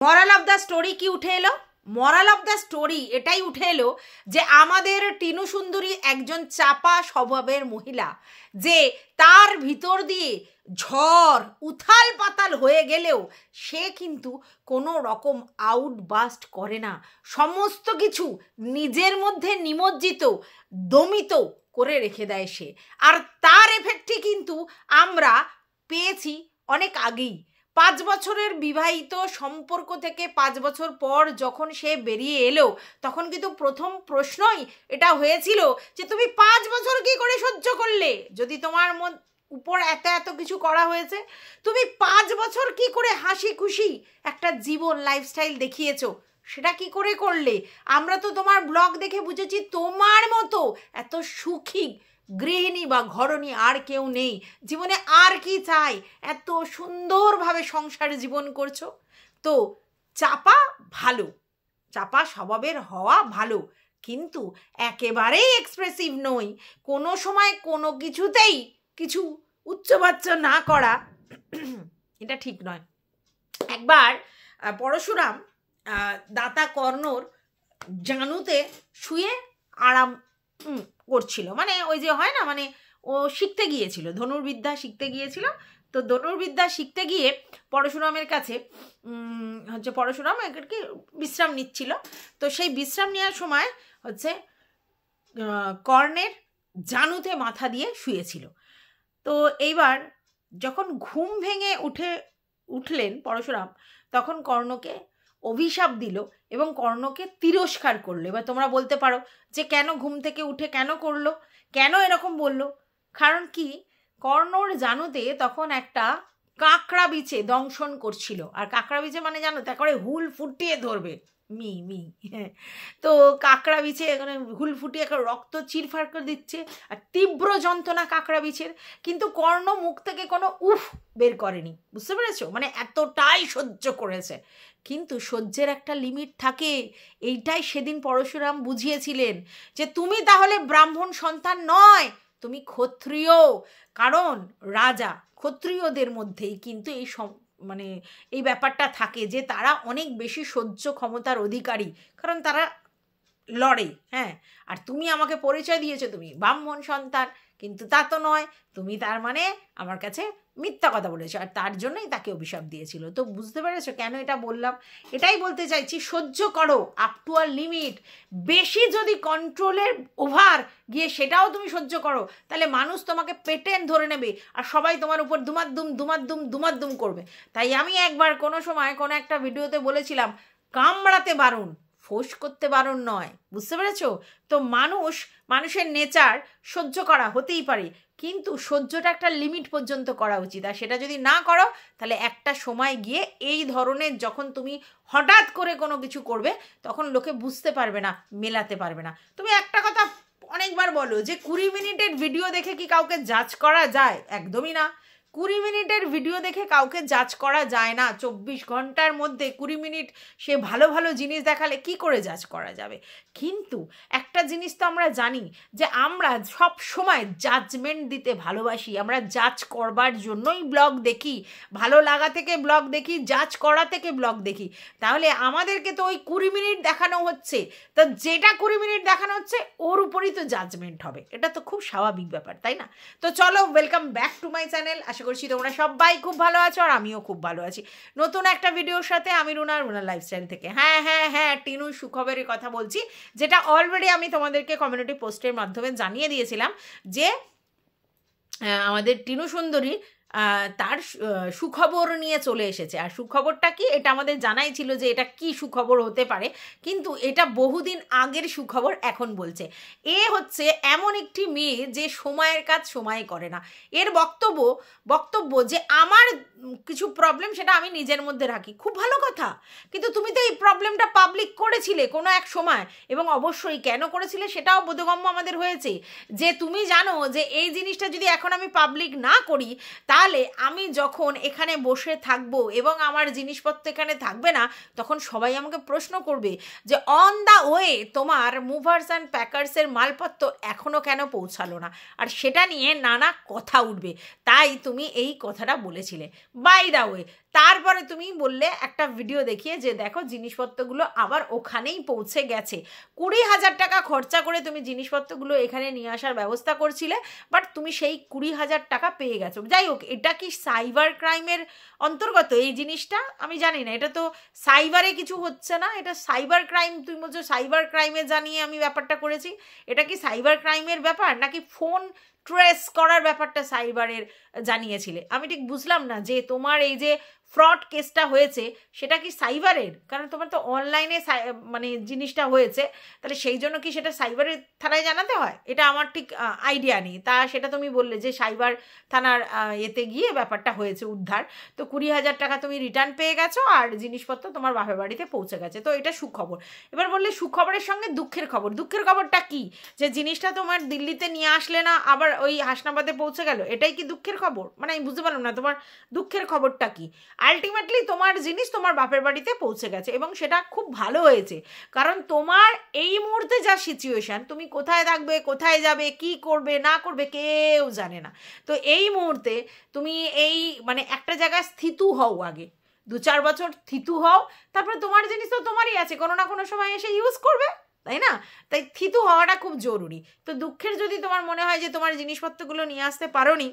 Moral of the story কি উঠে এলো? মরাল অফ দ্য স্টোরি এটাই উঠে এলো যে আমাদের টিনু সুন্দরী একজন চাপা স্বভাবের মহিলা, যে তার ভিতর দিয়ে ঝড় উথাল পাতাল হয়ে গেলেও সে কিন্তু কোনো রকম আউটবাস্ট করে না, সমস্ত কিছু নিজের মধ্যে নিমজ্জিত দমিত করে রেখে দেয় সে। আর তার এফেক্টই কিন্তু আমরা পেয়েছি অনেক আগেই। 5 বছরের বিবাহিত সম্পর্ক থেকে 5 বছর পর যখন সে বেরিয়ে এলো, তখন কিন্তু প্রথম প্রশ্নই এটা হয়েছিল যে তুমি 5 বছর কি করে সহ্য করলে? যদি তোমার উপর এত এত কিছু করা হয়েছে, তুমি 5 বছর কি করে হাসি খুশি একটা জীবন লাইফস্টাইল দেখিয়েছো, সেটা কি করে করলে? আমরা তো তোমার ব্লগ দেখে বুঝেছি তোমার মতো এত সুখী গৃহিণী বা ঘরণী আর কেউ নেই জীবনে। আর কি চাই? এত সুন্দরভাবে সংসার জীবন করছো। তো চাপা ভালো, চাপা স্বভাবের হওয়া ভালো, কিন্তু একেবারেই এক্সপ্রেসিভ নই, কোনো সময় কোনো কিছুতেই কিছু উচ্চবাচ্য না করা এটা ঠিক নয়। একবার পরশুরাম দাতা কর্ণর জানুতে শুয়ে আরাম করছিল, মানে ওই যে হয় না, মানে ও শিখতে গিয়েছিল, ধনুর্বিদ্যা শিখতে গিয়েছিল। তো ধনুর্বিদ্যা শিখতে গিয়ে পরশুরামের কাছে হচ্ছে পরশুরাম কি বিশ্রাম নিচ্ছিল। তো সেই বিশ্রাম নেওয়ার সময় হচ্ছে কর্ণের জানুতে মাথা দিয়ে শুয়েছিল। তো এইবার যখন ঘুম ভেঙে উঠলেন পরশুরাম, তখন কর্ণকে অভিশাপ দিল এবং কর্ণকে তিরস্কার করলো। এবার তোমরা বলতে পারো যে কেন ঘুম থেকে উঠে কেন করলো, কেন এরকম বললো? কারণ কি, কর্ণর জানুতে তখন একটা কাঁকড়া বিছে দংশন করছিল। আর কাঁকড়া বিছে মানে জানো, তা করে হুল ফুটিয়ে ধরবে, হ্যাঁ। তো কাঁকড়া বিছে এখানে হুল ফুটিয়ে একটা রক্ত চিরফার করে দিচ্ছে, আর তীব্র যন্ত্রণা কাঁকড়া বিছের। কিন্তু কর্ণ মুখ থেকে কোনো উফ বের করেনি, বুঝতে পেরেছো? মানে এতটাই সহ্য করেছে। কিন্তু সহ্যের একটা লিমিট থাকে, এইটাই সেদিন পরশুরাম বুঝিয়েছিলেন যে তুমি তাহলে ব্রাহ্মণ সন্তান নয়, তুমি ক্ষত্রিয়। কারণ রাজা ক্ষত্রিয়দের মধ্যেই কিন্তু এই মানে এই ব্যাপারটা থাকে যে তারা অনেক বেশি সহ্য ক্ষমতার অধিকারী, কারণ তারা লড়ে। হ্যাঁ, আর তুমি আমাকে পরিচয় দিয়েছো তুমি ব্রাহ্মণ সন্তান, কিন্তু তা তো নয়, তুমি তার মানে আমার কাছে মিথ্যা কথা বলেছো, আর তার জন্যই তাকে অভিশাপ দিয়েছিল। তো বুঝতে পেরেছো কেন এটা বললাম? এটাই বলতে চাইছি, সহ্য করো আপ টু আ লিমিট। বেশি যদি কন্ট্রোলের ওভার গিয়ে সেটাও তুমি সহ্য করো, তাহলে মানুষ তোমাকে পেটেন ধরে নেবে আর সবাই তোমার উপর দুমাদ্দুম করবে। তাই আমি একবার কোনো সময় কোনো একটা ভিডিওতে বলেছিলাম, কামড়াতে বারণ, ফোঁস করতে বারণ নয়, বুঝতে পেরেছো? তো মানুষের নেচার সহ্য করা হতেই পারে, কিন্তু সহ্যটা একটা লিমিট পর্যন্ত করা উচিত। আর সেটা যদি না করো, তাহলে একটা সময় গিয়ে এই ধরনের যখন তুমি হঠাৎ করে কোনো কিছু করবে, তখন লোকে বুঝতে পারবে না, মেলাতে পারবে না। তুমি একটা কথা অনেকবার বলো যে 20 মিনিটের ভিডিও দেখে কি কাউকে জাজ করা যায়? একদমই না। 20 মিনিটের ভিডিও দেখে কাউকে জাজ করা যায় না। 24 ঘন্টার মধ্যে 20 মিনিট সে ভালো ভালো জিনিস দেখালে কি করে জাজ করা যাবে? কিন্তু একটা জিনিস তো আমরা জানি যে আমরা সব সময় জাজমেন্ট দিতে ভালোবাসি, আমরা জাজ করবার জন্যই ব্লগ দেখি, ভালো লাগা থেকে ব্লগ দেখি, জাজ করা থেকে ব্লগ দেখি। তাহলে আমাদেরকে তো ওই 20 মিনিট দেখানো হচ্ছে, তো যেটা 20 মিনিট দেখানো হচ্ছে ওর উপরই তো জাজমেন্ট হবে, এটা তো খুব স্বাভাবিক ব্যাপার, তাই না? তো চলো, welcome back to my channel. আশা করছি তোমরা সবাই খুব ভালো আছো, আর আমিও খুব ভালো আছি নতুন একটা ভিডিওর সাথে। আমি রুনা লাইফস্টাইল থেকে। হ্যাঁ, টিনু সুখবরের কথা বলছি, যেটা অলরেডি আমি তোমাদেরকে কমিউনিটি পোস্টের মাধ্যমে জানিয়ে দিয়েছিলাম যে আমাদের টিনু সুন্দরী তার সুখবর নিয়ে চলে এসেছে। আর সুখবরটা কি, এটা আমাদের জানাই ছিল যে এটা কি সুখবর হতে পারে, কিন্তু এটা বহুদিন আগের সুখবর এখন বলছে। এ হচ্ছে এমন একটি মেয়ে যে সময়ের কাজ সময় করে না। এর বক্তব্য যে আমার কিছু প্রবলেম সেটা আমি নিজের মধ্যে রাখি, খুব ভালো কথা, কিন্তু তুমি তো এই প্রবলেমটা পাবলিক করেছিলে কোনো এক সময়, এবং অবশ্যই কেন করেছিলে সেটাও বোধগম্য আমাদের হয়েছে, যে তুমি জানো যে এই জিনিসটা যদি এখন আমি পাবলিক না করি, তাহলে আমি যখন এখানে বসে থাকবো এবং আমার জিনিসপত্র এখানে থাকবে না, তখন সবাই আমাকে প্রশ্ন করবে যে অন দ্য ওয়ে তোমার মুভার্স অ্যান্ড প্যাকার্সের মালপত্র এখনও কেন পৌঁছালো না, আর সেটা নিয়ে নানা কথা উঠবে। তাই তুমি এই কথাটা বলেছিলে। বাই দ্য ওয়ে, তারপরে তুমি বললে একটা ভিডিও দেখিয়ে যে দেখো জিনিসপত্রগুলো আবার ওখানেই পৌঁছে গেছে। 20,000 টাকা খরচা করে তুমি জিনিসপত্রগুলো এখানে নিয়ে আসার ব্যবস্থা করছিলে, বাট তুমি সেই 20,000 টাকা পেয়ে গেছো। যাই হোক, এটা কি সাইবার ক্রাইমের অন্তর্গত এই জিনিসটা? আমি জানি না, এটা তো সাইবারে কিছু হচ্ছে না, এটা সাইবার ক্রাইম। তুমি বলছো সাইবার ক্রাইমে জানিয়ে আমি ব্যাপারটা করেছি, এটা কি সাইবার ক্রাইমের ব্যাপার নাকি ফোন ট্রেস করার ব্যাপারটা সাইবারের জানিয়েছিলে? আমি ঠিক বুঝলাম না যে তোমার এই যে ফ্রড কেসটা হয়েছে সেটা কি সাইবারের, কারণ তোমার তো অনলাইনে মানে জিনিসটা হয়েছে, তাহলে সেই জন্য কি সেটা সাইবারের থানায় জানাতে হয়? এটা আমার ঠিক আইডিয়া নেই। তা সেটা তুমি বললে যে সাইবার থানার এতে গিয়ে ব্যাপারটা হয়েছে উদ্ধার, তো 20,000 টাকা তুমি রিটার্ন পেয়ে গেছো আর জিনিসপত্র তোমার বাপের বাড়িতে পৌঁছে গেছে, তো এটা সুখবর। এবার বললে সুখবরের সঙ্গে দুঃখের খবর। দুঃখের খবরটা কি? যে জিনিসটা তোমার দিল্লিতে নিয়ে আসলে না, আবার ওই হাসনাবাদে পৌঁছে গেল, এটাই কি দুঃখের খবর? মানে আমি বুঝতে পারলাম না তোমার দুঃখের খবরটা কি। আলটিমেটলি তোমার জিনিস তোমার বাপের বাড়িতে পৌঁছে গেছে এবং সেটা খুব ভালো হয়েছে, কারণ তোমার এই মুহূর্তে যা সিচুয়েশান, তুমি কোথায় থাকবে, কোথায় যাবে, কি করবে না করবে কেউ জানে না। তো এই মুহূর্তে তুমি এই মানে একটা জায়গায় স্থিতু হও, আগে 2-4 বছর স্থিতু হও, তারপরে তোমার জিনিস তো তোমারই আছে, কোনো না কোনো সময় এসে ইউজ করবে, তাই না? তাই স্থিতু হওয়াটা খুব জরুরি। তো দুঃখের যদি তোমার মনে হয় যে তোমার জিনিসপত্রগুলো নিয়ে আসতে পারোনি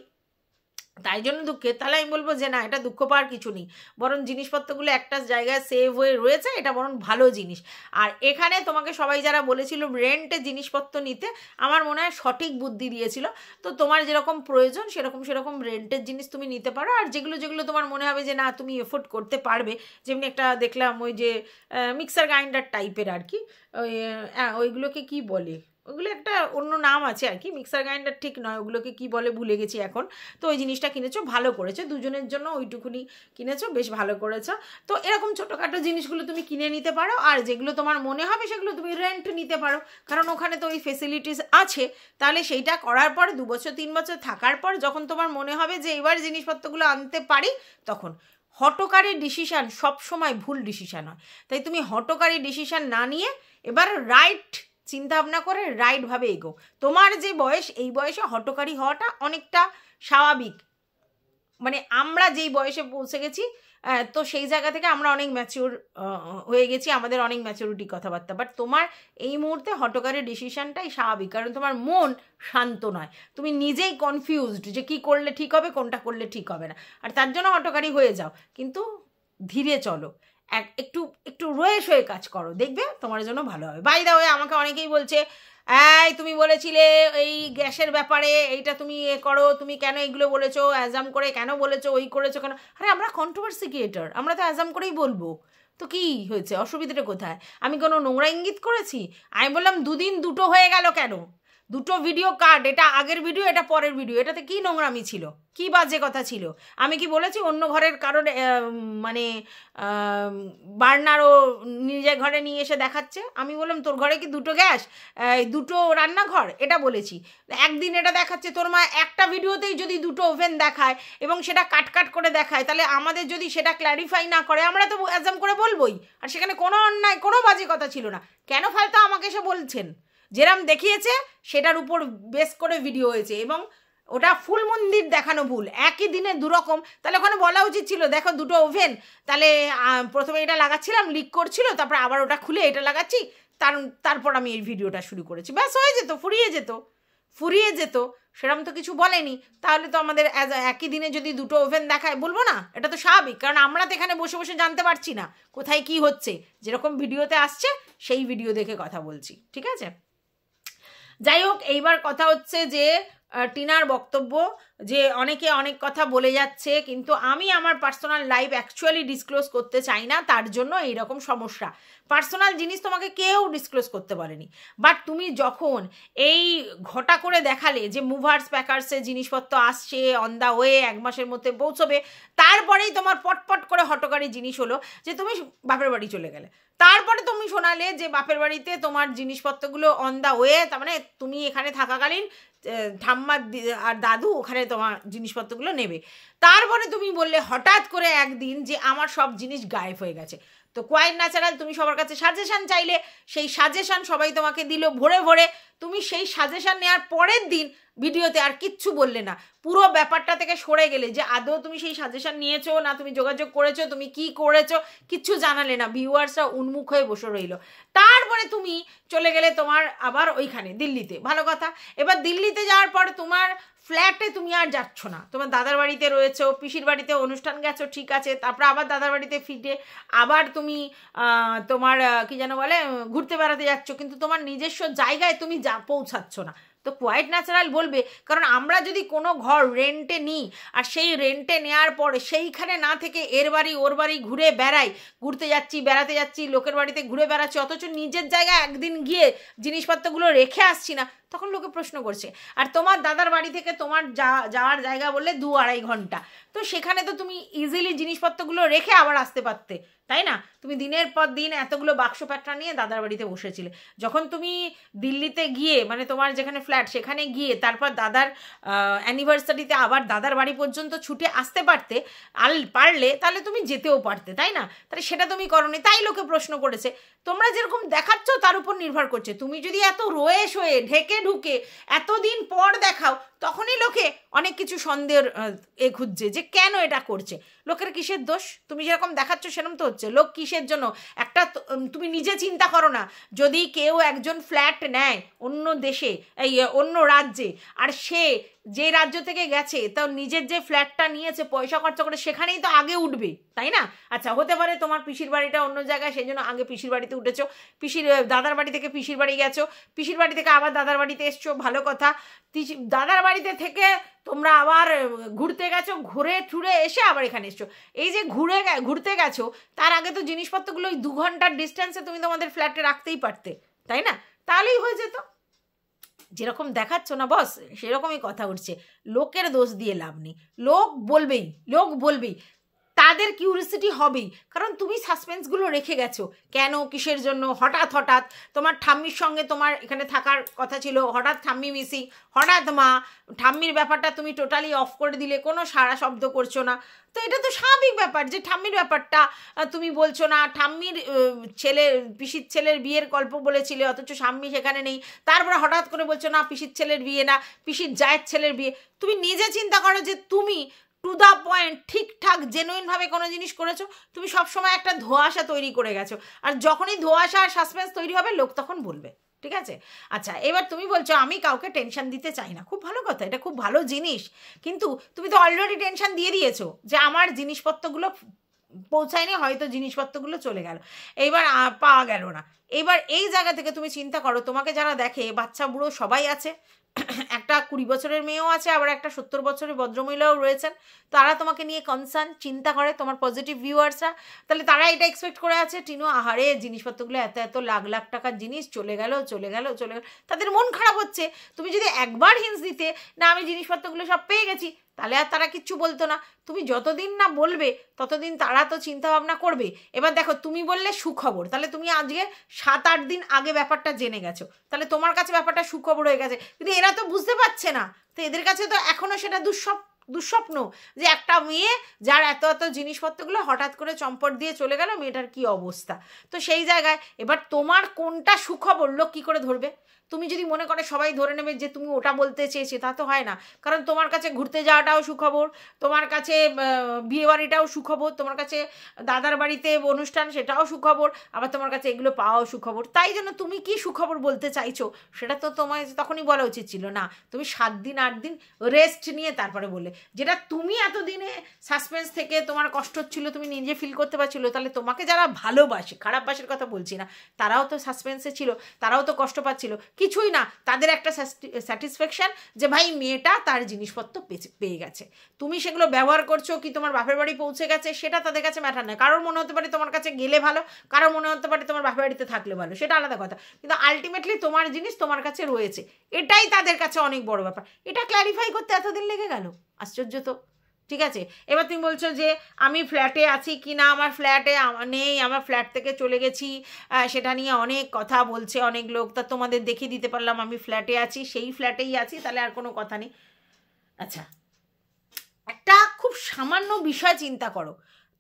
তাই জন্য দুঃখের, তাহলে আমি বলবো যে না, এটা দুঃখ পাওয়ার কিছু নেই, বরং জিনিসপত্রগুলো একটা জায়গায় সেভ হয়ে রয়েছে, এটা বরং ভালো জিনিস। আর এখানে তোমাকে সবাই যারা বলেছিল রেন্টে জিনিসপত্র নিতে, আমার মনে হয় সঠিক বুদ্ধি দিয়েছিল। তো তোমার যেরকম প্রয়োজন সেরকম রেন্টের জিনিস তুমি নিতে পারো, আর যেগুলো যেগুলো তোমার মনে হবে যে না তুমি এফোর্ড করতে পারবে, যেমনি একটা দেখলাম ওই যে মিক্সার গ্রাইন্ডার টাইপের আর কি, ওইগুলোকে কি বলে, ওগুলো একটা অন্য নাম আছে আর কি, মিক্সার গ্রাইন্ডার ঠিক নয়, ওগুলোকে কি বলে ভুলে গেছি এখন। তো ওই জিনিসটা কিনেছো, ভালো করেছো, দুজনের জন্য ওইটুকুনি কিনেছো, বেশ ভালো করেছো। তো এরকম ছোটোখাটো জিনিসগুলো তুমি কিনে নিতে পারো, আর যেগুলো তোমার মনে হবে সেগুলো তুমি রেন্ট নিতে পারো, কারণ ওখানে তো ওই ফেসিলিটিস আছে। তাহলে সেইটা করার পর 2 বছর 3 বছর থাকার পর যখন তোমার মনে হবে যে এবার জিনিসপত্রগুলো আনতে পারি, তখন হঠকারী ডিসিশান সবসময় ভুল ডিসিশান হয়। তাই তুমি হঠকারী ডিসিশান না নিয়ে এবার রাইট চিন্তা ভাবনা করে রাইটভাবে এগো। তোমার যে বয়স, এই বয়সে হঠকারী হওয়াটা অনেকটা স্বাভাবিক, মানে আমরা যেই বয়সে পৌঁছে গেছি তো সেই জায়গা থেকে আমরা অনেক ম্যাচিওর হয়ে গেছি, আমাদের অনেক ম্যাচিউরিটি কথাবার্তা। বাট তোমার এই মুহূর্তে হঠকারী ডিসিশানটাই স্বাভাবিক, কারণ তোমার মন শান্ত নয়, তুমি নিজেই কনফিউজড যে কি করলে ঠিক হবে, কোনটা করলে ঠিক হবে না, আর তার জন্য হঠকারী হয়ে যাও। কিন্তু ধীরে চলো, একটু একটু রয়ে সয়ে কাজ করো, দেখবে তোমার জন্য ভালো হবে। বাই দা ওয়ে, আমাকে অনেকেই বলছে এই তুমি বলেছিলে এই গ্যাসের ব্যাপারে এইটা তুমি করো, তুমি কেন এইগুলো বলেছো, অ্যাজাম করে কেন বলেছো, ওই করেছো কেন? আরে আমরা কন্ট্রোভার্সি ক্রিয়েটর, আমরা তো অ্যাজাম করেই বলবো, তো কি হয়েছে, অসুবিধাটা কোথায়? আমি কোনো নোংরা ইঙ্গিত করেছি? আমি বললাম 2 দিন 2টো হয়ে গেল কেন? 2টো ভিডিও কার্ড, এটা আগের ভিডিও, এটা পরের ভিডিও, এটাতে কি নোংরামি ছিল, কি বাজে কথা ছিল? আমি কি বলেছি অন্য ঘরের কারোর মানে বার্নারও নিজের ঘরে নিয়ে এসে দেখাচ্ছে? আমি বললাম তোর ঘরে কি 2টো গ্যাস, 2টো রান্নাঘর, এটা বলেছি। একদিন এটা দেখাচ্ছে তোর মা, একটা ভিডিওতেই যদি 2টো ওভেন দেখায় এবং সেটা কাট করে দেখায়, তাহলে আমাদের যদি সেটা ক্ল্যারিফাই না করে আমরা তো অ্যাজাম করে বলবোই, আর সেখানে কোনো অন্যায় কোনো বাজে কথা ছিল না। কেন ফালতু আমাকে এসে বলছেন? যেরাম দেখিয়েছে সেটার উপর বেস করে ভিডিও হয়েছে, এবং ওটা ফুল মন্দির দেখানো ভুল, একই দিনে 2 রকম। তাহলে ওখানে বলা উচিত ছিল দেখো 2টো ওভেন, তাহলে প্রথমে এটা লাগাচ্ছিলাম, লিক করছিল, তারপর আবার ওটা খুলে এটা লাগাচ্ছি, তারপর আমি এই ভিডিওটা শুরু করেছি, ব্যাস হয়ে যেত, ফুরিয়ে যেত। সেরকম তো কিছু বলেনি, তাহলে তো আমাদের একই দিনে যদি 2টো ওভেন দেখায় বলবো না? এটা তো স্বাভাবিক, কারণ আমরা তো এখানে বসে বসে জানতে পারছি না কোথায় কি হচ্ছে, যেরকম ভিডিওতে আসছে সেই ভিডিও দেখে কথা বলছি, ঠিক আছে? যাই হোক, এইবার কথা হচ্ছে যে টিনার বক্তব্য যে অনেকে অনেক কথা বলে যাচ্ছে, কিন্তু আমি আমার পার্সোনাল লাইফ অ্যাকচুয়ালি ডিসক্লোজ করতে চাই না, তার জন্য এইরকম সমস্যা। পার্সোনাল জিনিস তোমাকে কেউ ডিসক্লোজ করতে বলেনি, বাট তুমি যখন এই ঘটা করে দেখালে যে মুভার্স প্যাকার্সে জিনিসপত্র আসছে অন দ্য ওয়ে, 1 মাসের মধ্যে পৌঁছবে, তারপরেই তোমার পটপট করে হটকারী জিনিস হলো যে তুমি বাপের বাড়ি চলে গেলে, তারপরে তুমি শোনালে যে বাপের বাড়িতে তোমার জিনিসপত্রগুলো অন দ্য ওয়ে, তার মানে তুমি এখানে থাকাকালীন ঠাম্মা আর দাদু ওখানে তোমার জিনিসপত্রগুলো নেবে। তারপরে তুমি বললে হঠাৎ করে একদিন যে আমার সব জিনিস গায়েব হয়ে গেছে। তো কোয়াইট ন্যাচারাল তুমি সবার কাছে সাজেশান চাইলে, সেই সাজেশান সবাই তোমাকে দিল ভরে ভরে, তুমি সেই সাজেশান নেওয়ার পরের দিন ভিডিওতে, আর কিচ্ছু বললে না, পুরো ব্যাপারটা থেকে সরে গেলে যে আদৌ তুমি সেই সাজেশন নিয়েছো না তুমি যোগাযোগ করেছো, তুমি কি করেছো কিচ্ছু জানালে না, ভিউয়ার্সরা উন্মুখ হয়ে বসে রইলো। তারপরে তুমি চলে গেলে তোমার আবার ওইখানে দিল্লিতে, ভালো কথা। এবার দিল্লিতে যাওয়ার পর তোমার ফ্ল্যাটে তুমি আর যাচ্ছ না, তোমার দাদার বাড়িতে রয়েছো, পিসির বাড়িতে অনুষ্ঠান গেছো, ঠিক আছে, তারপর আবার দাদার বাড়িতে ফিরে আবার তুমি তোমার কি যেন বলে ঘুরতে বেড়াতে যাচ্ছ, কিন্তু তোমার নিজস্ব জায়গায় তুমি পৌঁছাচ্ছ না। তো কোয়াইট ন্যাচারাল বলবে, কারণ আমরা যদি কোনো ঘর রেন্টে নিই আর সেই রেন্টে নেওয়ার পরে সেইখানে না থেকে এর বাড়ি ওর বাড়ি ঘুরে বেড়াই, ঘুরতে যাচ্ছি বেড়াতে যাচ্ছি লোকের বাড়িতে ঘুরে বেড়াচ্ছি, অথচ নিজের জায়গায় একদিন গিয়ে জিনিসপত্রগুলো রেখে আসছি না, তখন লোকে প্রশ্ন করছে। আর তোমার দাদার বাড়ি থেকে তোমার যাওয়ার জায়গা বললে 2-2.5 ঘন্টা, তো সেখানে তো তুমি ইজিলি জিনিসপত্রগুলো রেখে আবার আসতে পারতে, তাই না? তুমি দিনের পর দিন এতগুলো বাক্স প্যাটরা নিয়ে দাদার বাড়িতে বসেছিলে। যখন তুমি দিল্লিতে গিয়ে মানে তোমার যেখানে ফ্ল্যাট সেখানে গিয়ে তারপর দাদার অ্যানিভার্সারিতে আবার দাদার বাড়ি পর্যন্ত ছুটে আসতে পারতে, পারলে তাহলে তুমি যেতেও পারতে, তাই না? তাহলে সেটা তুমি করোনি, তাই লোকে প্রশ্ন করেছে। তোমরা যেরকম দেখাচ্ছ তার উপর নির্ভর করছে। তুমি যদি এত রয়ে শোয়ে ঢেকে ঢুকে এতদিন পর দেখাও, তখনই লোকে অনেক কিছু সন্দেহের খুঁজছে যে কেন এটা করছে। লোকের কিসের দোষ? তুমি যেরকম দেখাচ্ছ সেরকম তো হচ্ছে। লোক কিসের জন্য? একটা তুমি নিজে চিন্তা করো না, যদি কেউ একজন ফ্ল্যাট নেয় অন্য দেশে, এই অন্য রাজ্যে, আর সে যে রাজ্য থেকে গেছে তাও নিজের যে ফ্ল্যাটটা নিয়েছে পয়সা খরচা করে সেখানেই তো আগে উঠবে, তাই না? আচ্ছা, হতে পারে তোমার পিসির বাড়িটা অন্য জায়গায়, সেই জন্য আগে পিসির বাড়িতে উঠেছো, দাদার বাড়ি থেকে পিসির বাড়ি গেছো, পিসির বাড়ি থেকে আবার দাদার বাড়িতে এসছো, ভালো কথা। দাদার বাড়িতে থেকে তোমরা আবার ঘুরতে গেছো, ঘুরে ঠুরে এসে আবার এখানে এসছো। এই যে ঘুরতে গেছো, তার আগে তো জিনিসপত্রগুলো ওই 2 ঘন্টার ডিস্টেন্সে তুমি তোমাদের ফ্ল্যাটে রাখতেই পারতে, তাই না? তাহলেই হয়ে যেত। যেরকম দেখাচ্ছ না বস, সেরকমই কথা উঠছে। লোকের দোষ দিয়ে লাভ নেই, লোক বলবেই, তাদের কিউরিসিটি হবেই, কারণ তুমি সাসপেন্সগুলো রেখে গেছো। কেন, কিসের জন্য, হঠাৎ তোমার ঠাম্মির সঙ্গে তোমার এখানে থাকার কথা ছিল, হঠাৎ ঠাম্মি মিসিং, হঠাৎ মা, ঠাম্মির ব্যাপারটা তুমি টোটালি অফ করে দিলে, কোনো সারা শব্দ করছো না। তো এটা তো স্বাভাবিক ব্যাপার যে ঠাম্মির ব্যাপারটা তুমি বলছো না। ঠাম্মির পিসির ছেলের বিয়ের গল্প বলেছিলে, অথচ ঠাম্মি সেখানে নেই, তারপরে হঠাৎ করে বলছো না পিসির ছেলের বিয়ে না, পিসির জায়ের ছেলের বিয়ে। তুমি নিজে চিন্তা করো যে তুমি টু দ্য পয়েন্ট ঠিকঠাক জেনুইনভাবে কোনো জিনিস করেছো, তুমি সবসময় একটা ধোঁয়াশা তৈরি করে গেছো, আর যখনই ধোঁয়াশা আর সাসপেন্স তৈরি হবে লোক তখন বলবে, ঠিক আছে? আচ্ছা, এবার তুমি বলছো আমি কাউকে টেনশন দিতে চাই না, খুব ভালো কথা, এটা খুব ভালো জিনিস, কিন্তু তুমি তো অলরেডি টেনশন দিয়ে দিয়েছো যে আমার জিনিসপত্রগুলো পৌঁছায়নি, হয়তো জিনিসপত্রগুলো চলে গেল, এইবার পাওয়া গেল না। এইবার এই জায়গা থেকে তুমি চিন্তা করো, তোমাকে যারা দেখে, বাচ্চা বুড়ো সবাই আছে, একটা 20 বছরের মেয়েও আছে, আবার একটা 70 বছরের ভদ্রমহিলাও রয়েছেন, তারা তোমাকে নিয়ে কনসার্ন চিন্তা করে, তোমার পজিটিভ ভিউয়ার্সরা, তাহলে তারা এটা এক্সপেক্ট করে আছে টিনু আহারে জিনিসপত্রগুলো এত লাখ লাখ টাকার জিনিস চলে গেল, তাদের মন খারাপ হচ্ছে। তুমি যদি একবার হিন্স দিতে না আমি জিনিসপত্রগুলো সব পেয়ে গেছি, তাহলে আর তারা কিচ্ছু বলতো না। তুমি যতদিন না বলবে ততদিন তারা তো চিন্তা ভাবনা করবে। এবার দেখো, তুমি বললে সুখবর, তাহলে তুমি আজকে 7-8 দিন আগে ব্যাপারটা জেনে গেছো, তাহলে তোমার কাছে ব্যাপারটা সুখবর হয়ে গেছে, কিন্তু এরা তো বুঝতে পারছে না। তো এদের কাছে তো এখনো সেটা দুঃস্বপ্ন যে একটা মেয়ে যার এত জিনিসপত্রগুলো হঠাৎ করে চম্পট দিয়ে চলে গেল, মেয়েটার কি অবস্থা। তো সেই জায়গায় এবার তোমার কোনটা সুখবর লোক কী করে ধরবে? তুমি যদি মনে করে সবাই ধরে নেবে যে তুমি ওটা বলতে চেয়েছে, তা তো হয় না। কারণ তোমার কাছে ঘুরতে যাওয়াটাও সুখবর, তোমার কাছে বিয়েবাড়িটাও সুখবর, তোমার কাছে দাদার বাড়িতে অনুষ্ঠান সেটাও সুখবর, আবার তোমার কাছে এগুলো পাওয়াও সুখবর। তাই জন্য তুমি কি সুখবর বলতে চাইছো সেটা তো তোমায় তখনই বলা উচিত ছিল না, তুমি 7 দিন 8 দিন রেস্ট নিয়ে তারপরে বললে, যেটা তুমি এতদিনে সাসপেন্স থেকে তোমার কষ্ট হচ্ছিল, তুমি নিজে ফিল করতে পারছিল। তাহলে তোমাকে যারা ভালোবাসে, খারাপ বাসের কথা বলছি না, তারাও তো সাসপেন্সে ছিল, তারাও তো কষ্ট পাচ্ছিল, কিছুই না, তাদের একটা স্যাটিসফ্যাকশন যে ভাই মেয়েটা তার জিনিসপত্র পেয়ে গেছে। তুমি সেগুলো ব্যবহার করছো কি তোমার বাপের বাড়ি পৌঁছে গেছে সেটা তাদের কাছে ম্যাটার নয়। কারোর মনে হতে পারে তোমার কাছে গেলে ভালো, কারোর মনে হতে পারে তোমার বাপের বাড়িতে থাকলে ভালো, সেটা আলাদা কথা, কিন্তু আলটিমেটলি তোমার জিনিস তোমার কাছে রয়েছে, এটাই তাদের কাছে অনেক বড় ব্যাপার। এটা ক্ল্যারিফাই করতে এতদিন লেগে গেল, আশ্চর্য তো। ঠিক আছে, এবার তুমি বলছো যে আমি ফ্ল্যাটে আছি কি না, আমার ফ্ল্যাটে নেই, আমার ফ্ল্যাট থেকে চলে গেছি, সেটা নিয়ে অনেক কথা বলছে অনেক লোক। তা তোমাদের দেখিয়ে দিতে পারলাম আমি ফ্ল্যাটে আছি, সেই ফ্ল্যাটেই আছি, তাহলে আর কোনো কথা নেই। আচ্ছা, একটা খুব সামান্য বিষয় চিন্তা করো,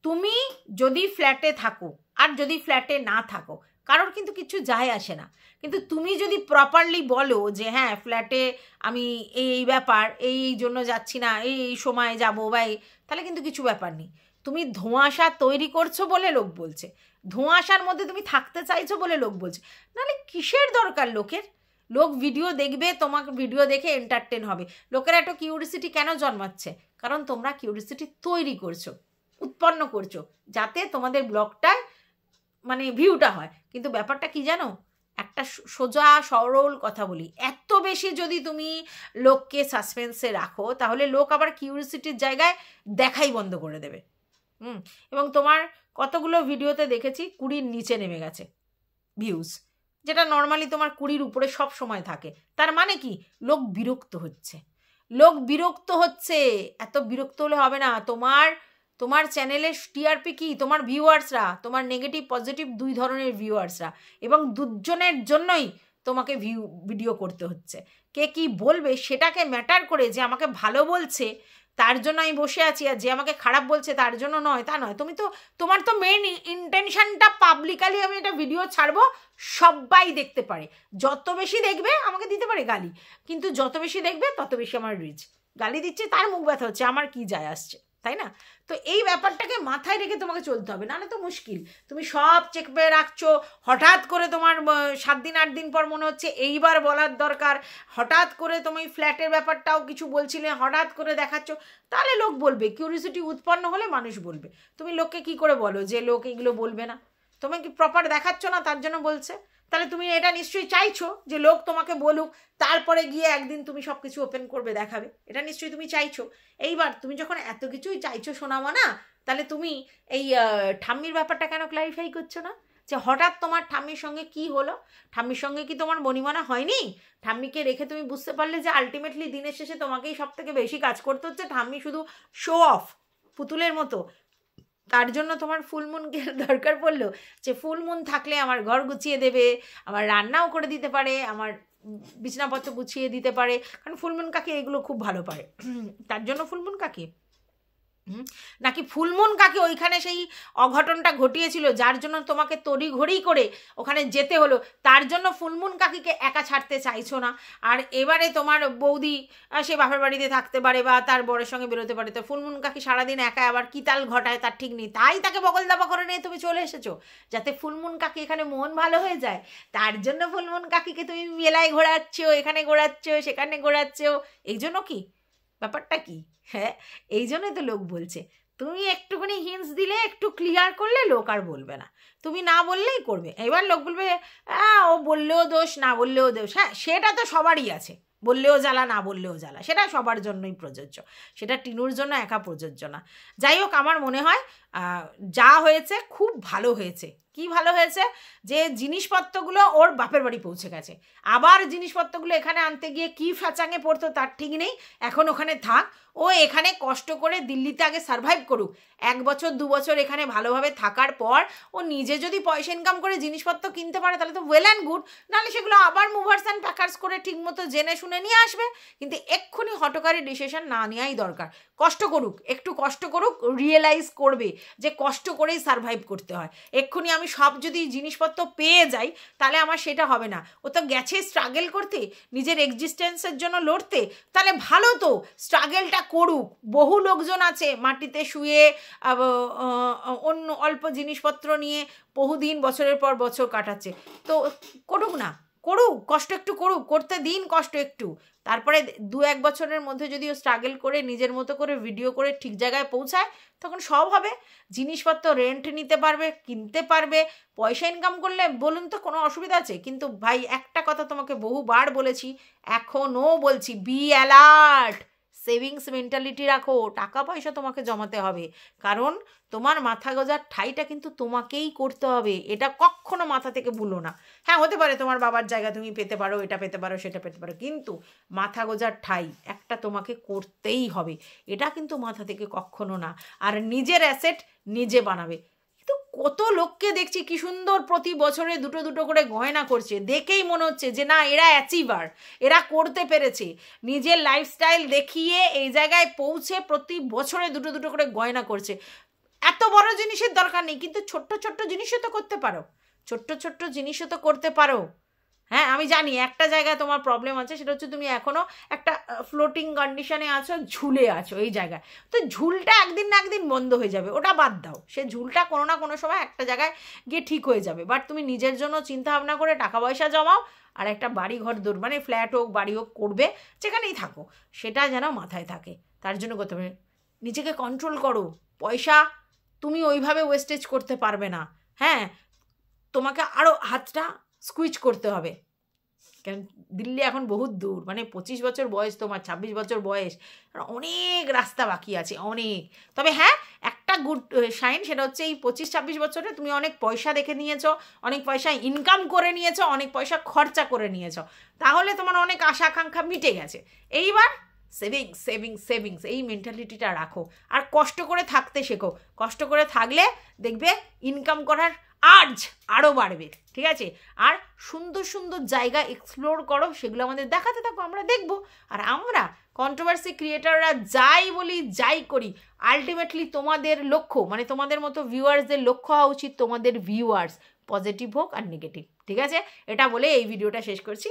তুমি যদি ফ্ল্যাটে থাকো আর যদি ফ্ল্যাটে না থাকো, কারোর কিন্তু কিছু যায় আসে না। কিন্তু তুমি যদি প্রপারলি বলো যে হ্যাঁ ফ্ল্যাটে আমি এই ব্যাপার এই জন্য যাচ্ছি না, এই সময় যাবো ভাই, তাহলে কিন্তু কিছু ব্যাপার নেই। তুমি ধোঁয়াশা তৈরি করছো বলে লোক বলছে, ধোঁয়াশার মধ্যে তুমি থাকতে চাইছো বলে লোক বলছে, নাহলে কিসের দরকার লোকের? লোক ভিডিও দেখবে, তোমাকে ভিডিও দেখে এন্টারটেন হবে। লোকেরা একটা কিউরিসিটি কেন জন্মাচ্ছে? কারণ তোমরা কিউরিসিটি তৈরি করছো, উৎপন্ন করছো, যাতে তোমাদের ব্লগটায় মানে ভিউটা হয়। কিন্তু ব্যাপারটা কি জানো, একটা সোজা সরল কথা বলি, এত বেশি যদি তুমি লোককে সাসপেন্সে রাখো তাহলে লোক আবার কিউরিসিটির জায়গায় দেখাই বন্ধ করে দেবে। এবং তোমার কতগুলো ভিডিওতে দেখেছি 20-র নিচে নেমে গেছে ভিউজ, যেটা নর্মালি তোমার 20-র উপরে সব সময় থাকে। তার মানে কি, লোক বিরক্ত হচ্ছে, লোক বিরক্ত হচ্ছে। এত বিরক্ত হলে হবে না। তোমার চ্যানেলের টিআরপি কি? তোমার ভিউয়ার্সরা, তোমার নেগেটিভ পজিটিভ দুই ধরনের ভিউয়ার্সরা, এবং দুজনের জন্যই তোমাকে ভিডিও করতে হচ্ছে। কে কি বলবে সেটাকে ম্যাটার করে, যে আমাকে ভালো বলছে তার জন্য আমি বসে আছি, আর যে আমাকে খারাপ বলছে তার জন্য নয়, তা নয়। তোমার তো মেন ইন্টেনশনটা পাবলিকালি আমি একটা ভিডিও ছাড়বো, সবাই দেখতে পারে। যত বেশি দেখবে আমাকে দিতে পারে গালি, কিন্তু যত বেশি দেখবে তত বেশি আমার রিচ। গালি দিচ্ছে তার মুখ ব্যথা হচ্ছে, আমার কি যায় আসছে, তাই না? তো এই ব্যাপারটাকে মাথায় রেখে তোমাকে চলতে হবে, নাহলে তো মুশকিল। তুমি সব চেক পেয়ে রাখছো, হঠাৎ করে তোমার 7 দিন 8 দিন পর মনে হচ্ছে এইবার বলার দরকার, হঠাৎ করে তুমি ফ্ল্যাটের ব্যাপারটাও কিছু বলছিলে, হঠাৎ করে দেখাচ্ছ, তাহলে লোক বলবে। কিউরিসিটি উৎপন্ন হলে মানুষ বলবে। তুমি লোককে কি করে বলো যে লোক এগুলো বলবে না? তুমি কি প্রপার দেখাচ্ছ না তার জন্য বলছে? তাহলে তুমি এটা নিশ্চয়ই চাইছো যে লোক তোমাকে বলুক, তারপরে গিয়ে একদিন তুমি সব কিছু ওপেন করবে, দেখাবে। এটা নিশ্চয়ই তুমি চাইছো। এইবার তুমি যখন এত কিছুই চাইছো শোনাবো না, তাহলে তুমি এই ঠাম্মির ব্যাপারটা কেন ক্লারিফাই করছো না? যে হঠাৎ তোমার ঠাম্মির সঙ্গে কি হলো? ঠাম্মির সঙ্গে কি তোমার বনিমানা হয়নি? ঠাম্মিকে রেখে তুমি বুঝতে পারলে যে আলটিমেটলি দিনের শেষে তোমাকেই সব থেকে বেশি কাজ করতে হচ্ছে, ঠাম্মি শুধু শো অফ পুতুলের মতো। তার জন্য তোমার ফুলমুনকে দরকার পড়লো, যে ফুলমুন থাকলে আমার ঘর গুছিয়ে দেবে, আমার রান্নাও করে দিতে পারে, আমার বিছানাপত্র গুছিয়ে দিতে পারে, কারণ ফুলমুন কাকি এগুলো খুব ভালো পারে। তার জন্য ফুলমুন কাকি, নাকি ফুলমুন কাকি ওইখানে সেই অঘটনটা ঘটিয়েছিল যার জন্য তোমাকে তড়িঘড়ি করে ওখানে যেতে হলো, তার জন্য ফুলমুন কাকিকে একা ছাড়তে চাইছো না। আর এবারে তোমার বৌদি সে বাপের বাড়িতে থাকতে পারে বা তার বরের সঙ্গে বেরোতে পারে, তো ফুলমুন কাকি সারাদিন একা আবার কি তাল ঘটায় তার ঠিক নেই, তাই তাকে বগল দাবা করে নিয়ে তুমি চলে এসেছো যাতে ফুলমুন কাকি এখানে মন ভালো হয়ে যায়। তার জন্য ফুলমুন কাকিকে তুমি মেলায় ঘোরাচ্ছ, এখানে ঘোরাচ্ছ, সেখানে ঘোরাচ্ছ। এই জন্য কি ব্যাপারটা কি? হ্যাঁ, এই জন্যই তো লোক বলছে। তুমি একটুখানি হিন্টস দিলে, একটু ক্লিয়ার করলে লোক আর বলবে না, তুমি না বললেই করবে। এবার লোক বলবে ও বললেও দোষ, না বললেও দোষ। হ্যাঁ, সেটা তো সবারই আছে, বললেও জ্বালা, না বললেও জ্বালা, সেটা সবার জন্যই প্রযোজ্য, সেটা টিনুর জন্য একা প্রযোজ্য না। যাই হোক, আমার মনে হয় যা হয়েছে খুব ভালো হয়েছে। কি ভালো হয়েছে? যে জিনিসপত্রগুলো ওর বাপের বাড়ি পৌঁছে গেছে, আবার জিনিসপত্রগুলো এখানে আনতে গিয়ে কি ফ্যাচাঙে পড়তো তার ঠিক নেই। এখন ওখানে থাক, ও এখানে কষ্ট করে দিল্লিতে আগে সারভাইভ করুক, 1 বছর 2 বছর এখানে ভালোভাবে থাকার পর ও নিজে যদি পয়সা ইনকাম করে জিনিসপত্র কিনতে পারে তাহলে তো ওয়েল অ্যান্ড গুড, নাহলে সেগুলো আবার মুভার্স অ্যান্ড প্যাকার্স করে ঠিকমতো জেনে শুনে নিয়ে আসবে। কিন্তু এক্ষুনি হটকারী ডিসিশন না নেওয়াই দরকার। কষ্ট করুক, একটু কষ্ট করুক, রিয়েলাইজ করবে যে কষ্ট করেই সারভাইভ করতে হয়। এক্ষুনি আমি সব যদি জিনিসপত্র পেয়ে যাই তাহলে আমার সেটা হবে না। ও তো গেছে স্ট্রাগল করতে, নিজের এক্সিস্টেন্সের জন্য লড়তে, তাহলে ভালো তো স্ট্রাগলটা করুক। বহু লোকজন আছে মাটিতে শুয়ে অন্য অল্প জিনিসপত্র নিয়ে বহুদিন বছরের পর বছর কাটাচ্ছে, তো করুক না, করুক, কষ্ট একটু করুক, করতে দিন কষ্ট একটু। তারপরে 2-1 বছরের মধ্যে যদি ও স্ট্রাগল করে নিজের মতো করে ভিডিও করে ঠিক জায়গায় পৌঁছায়, তখন সব হবে। জিনিসপত্র রেন্ট নিতে পারবে, কিনতে পারবে, পয়সা ইনকাম করলে বলুন তো কোনো অসুবিধা আছে? কিন্তু ভাই একটা কথা তোমাকে বহুবার বলেছি, এখনও বলছি, বি অ্যালার্ট, সেভিংস মেন্টালিটি রাখো। টাকা পয়সা তোমাকে জমাতে হবে, কারণ তোমার মাথা গোজার ঠাইটা কিন্তু তোমাকেই করতে হবে, এটা কখনো মাথা থেকে ভুলো না। হ্যাঁ, হতে পারে তোমার বাবার জায়গা তুমি পেতে পারো, এটা পেতে পারো, সেটা পেতে পারো, কিন্তু মাথা গোজার ঠাই একটা তোমাকে করতেই হবে, এটা কিন্তু মাথা থেকে কখনো না। আর নিজের অ্যাসেট নিজে বানাবে। কিন্তু কত লোককে দেখছি কি সুন্দর প্রতি বছরে 2-2 করে গয়না করছে, দেখেই মনে হচ্ছে যে না, এরা অ্যাচিভার, এরা করতে পেরেছে, নিজের লাইফস্টাইল দেখিয়ে এই জায়গায় পৌঁছে প্রতি বছরে 2-2 করে গয়না করছে। এত বড় জিনিসের দরকার নেই, কিন্তু ছোট্ট ছোট্ট জিনিসও তো করতে পারো। ছোট্ট ছোট্ট জিনিসও তো করতে পারো। হ্যাঁ, আমি জানি একটা জায়গায় তোমার প্রবলেম আছে, সেটা হচ্ছে তুমি এখনও একটা ফ্লোটিং কন্ডিশনে আছো, ঝুলে আছো এই জায়গায়। তো ঝুলটা একদিন না একদিন বন্ধ হয়ে যাবে, ওটা বাদ দাও। সে ঝুলটা কোনো না কোনো সময় একটা জায়গায় গিয়ে ঠিক হয়ে যাবে। বাট তুমি নিজের জন্য চিন্তা ভাবনা করে টাকা পয়সা জমাও, আর একটা বাড়ি ঘর মানে ফ্ল্যাট হোক বাড়ি হোক করবে, যেখানেই থাকো, সেটা যেন মাথায় থাকে। তার জন্য করতে হবে, নিজেকে কন্ট্রোল করো। পয়সা তুমি ওইভাবে ওয়েস্টেজ করতে পারবে না। হ্যাঁ, তোমাকে আরও হাতটা স্কুইচ করতে হবে। কারণ দিল্লি এখন বহুত দূর, মানে 25 বছর বয়স তোমার, 26 বছর বয়স, অনেক রাস্তা বাকি আছে, অনেক। তবে হ্যাঁ, একটা গুড সাইন, সেটা হচ্ছে এই 25-26 বছরে তুমি অনেক পয়সা দেখে নিয়েছো, অনেক পয়সা ইনকাম করে নিয়েছো, অনেক পয়সা খরচা করে নিয়েছো, তাহলে তোমার অনেক আশা আকাঙ্ক্ষা মিটে গেছে। এইবার সেভিংস সেভিংস সেভিংস, এই মেন্টালিটিটা রাখো, আর কষ্ট করে থাকতে শেখো। কষ্ট করে থাকলে দেখবে ইনকাম করার আর্জ আরও বাড়বে, ঠিক আছে? আর সুন্দর সুন্দর জায়গা এক্সপ্লোর করো, সেগুলো আমাদের দেখাতে থাকো, আমরা দেখবো। আর আমরা কন্ট্রোভার্সি ক্রিয়েটাররা যাই বলি যাই করি, আলটিমেটলি তোমাদের লক্ষ্য, মানে তোমাদের মতো ভিউয়ার্সদের লক্ষ্য হওয়া উচিত তোমাদের ভিউয়ার্স পজিটিভ হোক আর নেগেটিভ, ঠিক আছে? এটা বলে এই ভিডিওটা শেষ করছি।